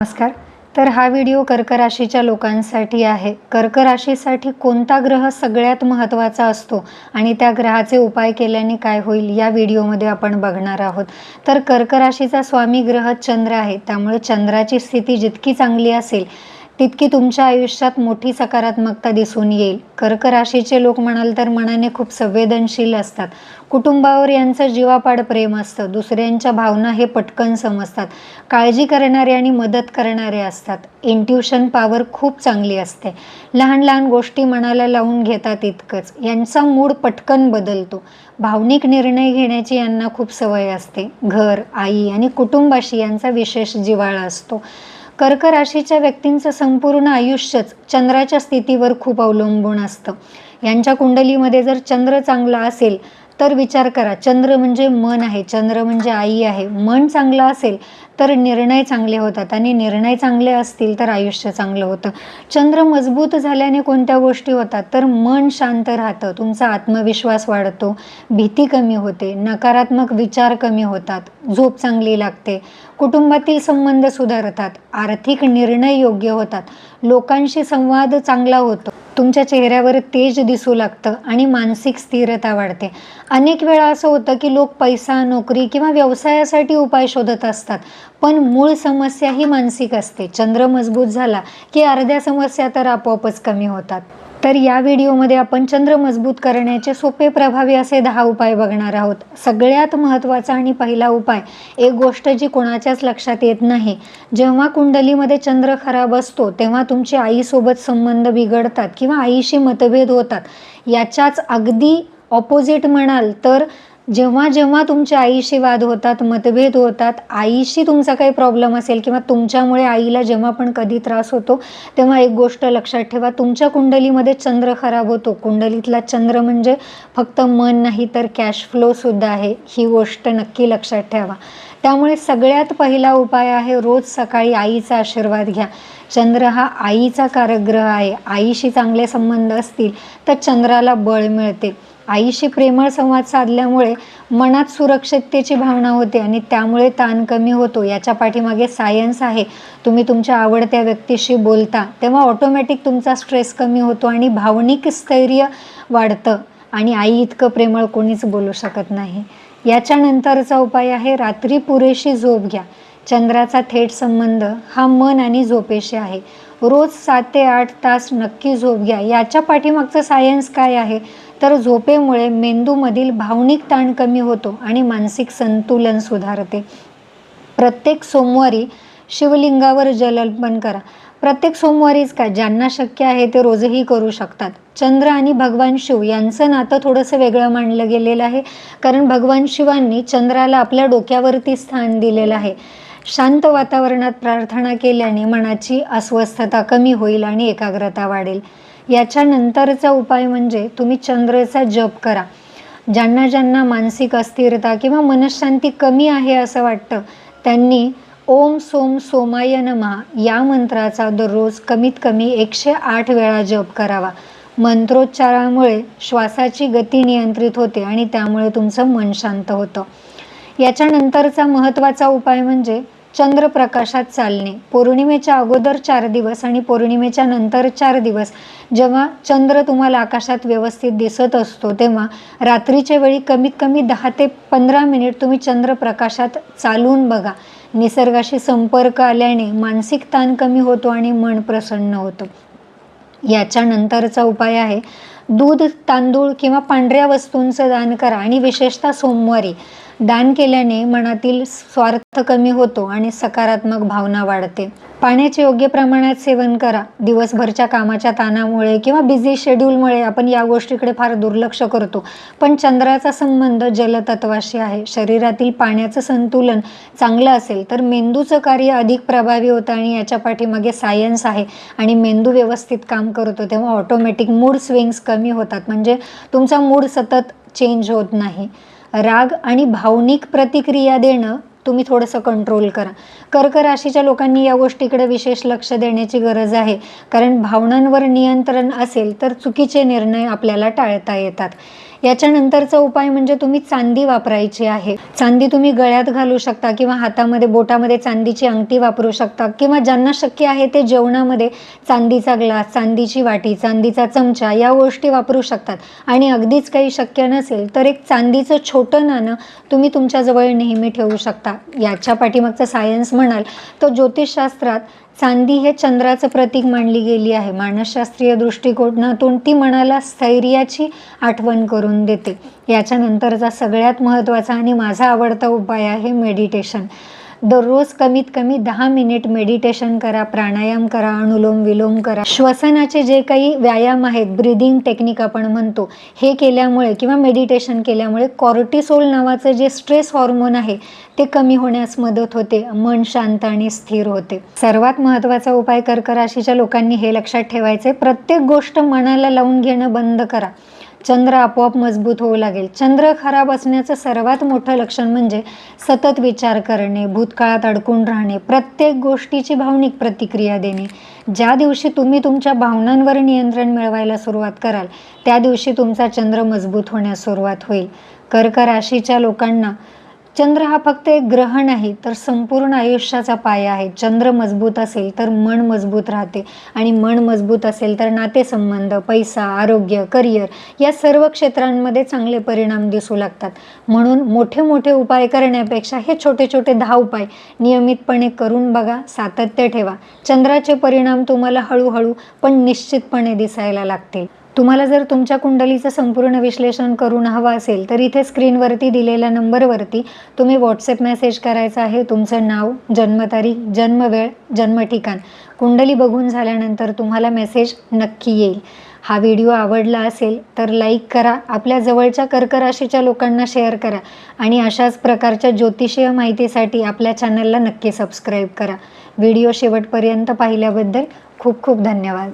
नमस्कार. तर हा व्हिडिओ कर्क राशीच्या लोकांसाठी आहे. कर्क राशीसाठी कोणता ग्रह सगळ्यात महत्त्वाचा असतो आणि त्या ग्रहाचे उपाय केल्याने काय होईल या व्हिडिओमध्ये आपण बघणार आहोत. तर कर्क राशीचा स्वामी ग्रह चंद्र आहे. त्यामुळे चंद्राची स्थिती जितकी चांगली असेल तितकी तुमच्या आयुष्यात मोठी सकारात्मकता दिसून येईल. कर्क राशीचे लोक म्हणाल तर मनाने खूप संवेदनशील असतात. कुटुंबावर यांचं जीवापाड प्रेम असतं. दुसऱ्यांच्या भावना हे पटकन समजतात. काळजी करणारे आणि मदत करणारे असतात. इंट्युशन पॉवर खूप चांगली असते. लहान लहान गोष्टी मनाला लावून घेतात इतकंच. यांचा मूड पटकन बदलतो. भावनिक निर्णय घेण्याची यांना खूप सवय असते. घर, आई आणि कुटुंबाशी यांचा विशेष जिव्हाळा असतो. कर्क राशीच्या व्यक्तींचं संपूर्ण आयुष्यच चंद्राच्या स्थितीवर खूप अवलंबून असतं. यांच्या कुंडलीमध्ये जर चंद्र चांगला असेल तर विचार करा, चंद्र म्हणजे मन आहे, चंद्र म्हणजे आई आहे. मन चांगलं असेल तर निर्णय चांगले होतात आणि निर्णय चांगले असतील तर आयुष्य चांगलं होतं. चंद्र मजबूत झाल्याने कोणत्या गोष्टी होतात तर मन शांत राहतं, तुमचा आत्मविश्वास वाढतो, भीती कमी होते, नकारात्मक विचार कमी होतात, झोप चांगली लागते, कुटुंबातील संबंध सुधारतात, आर्थिक निर्णय योग्य होतात, लोकांशी संवाद चांगला होतो, तुमच्या चेहऱ्यावर तेज दिसू लागतं आणि मानसिक स्थिरता वाढते. अनेक वेळा असं होतं की लोक पैसा, नोकरी किंवा व्यवसायासाठी उपाय शोधत असतात, पण मूळ समस्या ही मानसिक असते. चंद्र मजबूत झाला की अर्ध्या समस्या तर आपोआपच कमी होतात. तर या व्हिडिओमध्ये आपण चंद्र मजबूत करण्याचे सोपे प्रभावी असे 10 उपाय बघणार आहोत. सगळ्यात महत्त्वाचा आणि पहिला उपाय, एक गोष्ट जी कोणाच्याच लक्षात येत नाही, जेव्हा कुंडलीमध्ये चंद्र खराब असतो तेव्हा तुमचे आईसोबत संबंध बिघडतात किंवा आईशी मतभेद होतात. याच्याच अगदी ऑपोजिट म्हणाल तर जेव्हा जेव्हा तुमच्या आईशी वाद होतात, मतभेद होतात, आईशी तुमचा काही प्रॉब्लेम असेल किंवा तुमच्यामुळे आईला जेव्हा पण कधी त्रास होतो तेव्हा एक गोष्ट लक्षात ठेवा, तुमच्या कुंडलीमध्ये चंद्र खराब होतो. कुंडलीतला चंद्र म्हणजे फक्त मन नाही तर कॅश फ्लो सुद्धा आहे. ही गोष्ट नक्की लक्षात ठेवा. त्यामुळे सगळ्यात पहिला उपाय आहे, रोज सकाळी आईचा आशीर्वाद घ्या. चंद्र हा आईचा कारक ग्रह आहे. आईशी चांगले संबंध असतील तर चंद्राला बळ मिळते. आईशी प्रेमळ संवाद साधल्यामुळे मनात सुरक्षिततेची भावना होते आणि त्यामुळे ताण कमी होतो. याच्या पाठीमागे सायन्स आहे. तुम्ही तुमच्या आवडत्या व्यक्तीशी बोलता तेव्हा ऑटोमॅटिक तुमचा स्ट्रेस कमी होतो आणि भावनिक स्थैर्य वाढतं आणि आई इतकं प्रेमळ कोणीच बोलू शकत नाही. याच्यानंतरचा उपाय आहे, रात्री पुरेशी झोप घ्या. चंद्राचा थेट संबंध हा मन आणि झोपेशी आहे. रोज 7 ते 8 तास नक्की झोप घ्या. याच्या पाठीमागचं सायन्स काय आहे तर झोपेमुळे मेंदूमधील भावनिक ताण कमी होतो आणि मानसिक संतुलन सुधारते. प्रत्येक सोमवारी शिवलिंगावर जल अर्पण करा. प्रत्येक सोमवारीच का, ज्यांना शक्य आहे ते रोजही करू शकतात. चंद्र आणि भगवान शिव यांचं नातं थोडंसं वेगळं मानलं गेलेलं आहे, कारण भगवान शिवांनी चंद्राला आपल्या डोक्यावरती स्थान दिलेलं आहे. शांत वातावरणात प्रार्थना केल्याने मनाची अस्वस्थता कमी होईल आणि एकाग्रता वाढेल. याच्यानंतरचा उपाय म्हणजे तुम्ही चंद्राचा जप करा. ज्यांना ज्यांना मानसिक अस्थिरता किंवा मनःशांती कमी आहे असं वाटतं त्यांनी ओम सोम सोमाय नमः या मंत्राचा दररोज कमीत कमी 108 वेळा जप करावा. मंत्रोच्चारामुळे श्वासाची गती नियंत्रित होते आणि त्यामुळे तुमचं मन शांत होतं. याच्यानंतरचा महत्त्वाचा उपाय म्हणजे चंद्रप्रकाशात चालणे. पौर्णिमेच्या अगोदर 4 दिवस आणि पौर्णिमेच्या नंतर 4 दिवस जेव्हा चंद्र तुम्हाला आकाशात व्यवस्थित दिसत असतो तेव्हा रात्रीच्या वेळी कमीत कमी 10 ते 15 मिनिट तुम्ही चंद्रप्रकाशात चालून बघा. निसर्गाशी संपर्क आल्याने मानसिक ताण कमी होतो आणि मन प्रसन्न होतं. याच्यानंतरचा उपाय आहे, दूध, तांदूळ किंवा पांढऱ्या वस्तूंचं दान करा आणि विशेषतः सोमवारी दान केल्याने मनातील स्वार्थ कमी होतो आणि सकारात्मक भावना वाढते. पाण्याचे योग्य प्रमाणात सेवन करा. दिवसभरच्या कामाच्या ताणामुळे किंवा बिझी शेड्यूलमुळे आपण या गोष्टीकडे फार दुर्लक्ष करतो, पण चंद्राचा संबंध जलतत्वाशी आहे. शरीरातील पाण्याचं संतुलन चांगलं असेल तर मेंदूचं कार्य अधिक प्रभावी होतं आणि याच्या पाठीमागे सायन्स आहे आणि मेंदू व्यवस्थित काम करतो तेव्हा ऑटोमॅटिक मूड स्विंग्स कमी होतात, म्हणजे तुमचा मूड सतत चेंज होत नाही. राग आणि भावनिक प्रतिक्रिया देणं तुम्ही थोडंसं कंट्रोल करा. कर्क राशीच्या लोकांनी या गोष्टीकडे विशेष लक्ष देण्याची गरज आहे, कारण भावनांवर नियंत्रण असेल तर चुकीचे निर्णय आपल्याला टाळता येतात. याच्यानंतरचा उपाय म्हणजे तुम्ही चांदी वापरायची आहे. चांदी तुम्ही गळ्यात घालू शकता किंवा हातामध्ये बोटामध्ये चांदीची अंगठी वापरू शकता किंवा ज्यांना शक्य आहे ते जेवणामध्ये चांदीचा ग्लास, चांदीची वाटी, चांदीचा चमचा या गोष्टी वापरू शकतात. आणि अगदीच काही शक्य नसेल तर एक चांदीचं छोटं नाणं तुम्ही तुमच्याजवळ नेहमी ठेवू शकता. याच्या पाठीमागचं सायन्स म्हणाल तर ज्योतिषशास्त्रात चांदी हे चंद्राचं प्रतीक मानली गेली आहे. मानसशास्त्रीय दृष्टिकोनातून ती मनाला स्थैर्याची आठवण करून देते. याच्यानंतरचा सगळ्यात महत्त्वाचा आणि माझा आवडता उपाय आहे मेडिटेशन. दररोज कमीत कमी 10 मिनिट मेडिटेशन करा, प्राणायाम करा, अनुलोम विलोम करा. श्वसनाचे जे काही व्यायाम आहेत, ब्रीदिंग टेक्निक आपण म्हणतो, हे केल्यामुळे किंवा मेडिटेशन केल्यामुळे कॉर्टिसोल नावाचं जे स्ट्रेस हॉर्मोन आहे ते कमी होण्यास मदत होते. मन शांत आणि स्थिर होते. सर्वात महत्त्वाचा उपाय कर्क राशीच्या लोकांनी हे लक्षात ठेवायचे, प्रत्येक गोष्ट मनाला लावून घेणं बंद करा. चंद्र आपोआप मजबूत होऊ लागेल. चंद्र खराब असण्याचं सर्वात मोठं लक्षण म्हणजे सतत विचार करणे, भूतकाळात अडकून राहणे, प्रत्येक गोष्टीची भावनिक प्रतिक्रिया देणे. ज्या दिवशी तुम्ही तुमच्या भावनांवर नियंत्रण मिळवायला सुरुवात कराल त्या दिवशी तुमचा चंद्र मजबूत होण्यास सुरुवात होईल. कर्क राशीच्या लोकांना चंद्र हा फक्त एक ग्रह नाही तर संपूर्ण आयुष्याचा पाया आहे. चंद्र मजबूत असेल तर मन मजबूत राहते आणि मन मजबूत असेल तर नातेसंबंध, पैसा, आरोग्य, करिअर या सर्व क्षेत्रांमध्ये चांगले परिणाम दिसू लागतात. म्हणून मोठे मोठे उपाय करण्यापेक्षा हे छोटे छोटे 10 उपाय नियमितपणे करून बघा, सातत्य ठेवा. चंद्राचे परिणाम तुम्हाला हळूहळू पण निश्चितपणे दिसायला लागतील. तुम्हाला जर तुमच्या कुंडलीचं संपूर्ण विश्लेषण करून हवं असेल तर इथे स्क्रीनवरती दिलेल्या नंबरवरती तुम्ही व्हॉट्सअप मेसेज करायचा आहे. तुमचं नाव, जन्मतारीख, जन्मवेळ, जन्मठिकाण कुंडली बघून झाल्यानंतर तुम्हाला मेसेज नक्की येईल. हा व्हिडिओ आवडला असेल तर लाईक करा, आपल्या जवळच्या कर्क राशीच्या लोकांना शेअर करा आणि अशाच प्रकारच्या ज्योतिषीय माहितीसाठी आपल्या चॅनलला नक्की सबस्क्राईब करा. व्हिडिओ शेवटपर्यंत पाहिल्याबद्दल खूप खूप धन्यवाद.